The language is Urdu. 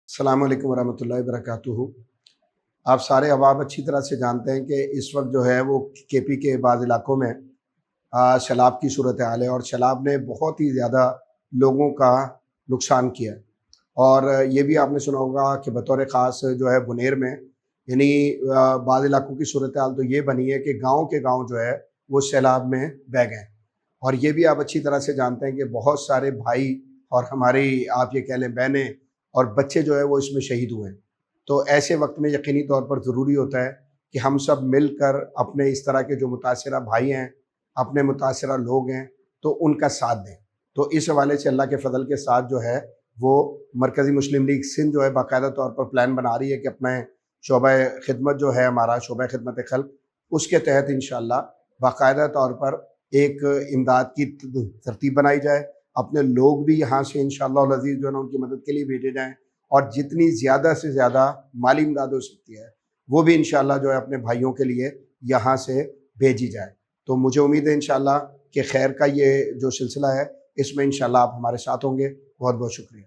السلام علیکم ورحمۃ اللہ وبرکاتہ۔ آپ سارے احباب اچھی طرح سے جانتے ہیں کہ اس وقت جو ہے وہ کے پی کے بعض علاقوں میں سیلاب کی صورتحال ہے، اور سیلاب نے بہت ہی زیادہ لوگوں کا نقصان کیا ہے۔ اور یہ بھی آپ نے سنا ہوگا کہ بطور خاص جو ہے بنیر میں یعنی بعض علاقوں کی صورتحال تو یہ بنی ہے کہ گاؤں کے گاؤں جو ہے وہ سیلاب میں بہہ گئے۔ اور یہ بھی آپ اچھی طرح سے جانتے ہیں کہ بہت سارے بھائی اور ہماری آپ یہ کہہ لیں بہنیں اور بچے جو ہے وہ اس میں شہید ہوئے ہیں۔ تو ایسے وقت میں یقینی طور پر ضروری ہوتا ہے کہ ہم سب مل کر اپنے اس طرح کے جو متاثرہ بھائی ہیں، اپنے متاثرہ لوگ ہیں، تو ان کا ساتھ دیں۔ تو اس حوالے سے اللہ کے فضل کے ساتھ جو ہے وہ مرکزی مسلم لیگ سندھ جو ہے باقاعدہ طور پر پلان بنا رہی ہے کہ اپنے شعبہ خدمت جو ہے ہمارا شعبہ خدمت خلق، اس کے تحت انشاءاللہ باقاعدہ طور پر ایک امداد کی ترتیب بنائی جائے۔ اپنے لوگ بھی یہاں سے انشاءاللہ العزیز جو ہے نا ان کی مدد کے لیے بھیجے جائیں، اور جتنی زیادہ سے زیادہ مالی امداد ہو سکتی ہے وہ بھی انشاءاللہ جو ہے اپنے بھائیوں کے لیے یہاں سے بھیجی جائے۔ تو مجھے امید ہے انشاءاللہ کہ خیر کا یہ جو سلسلہ ہے اس میں انشاءاللہ آپ ہمارے ساتھ ہوں گے۔ بہت بہت شکریہ۔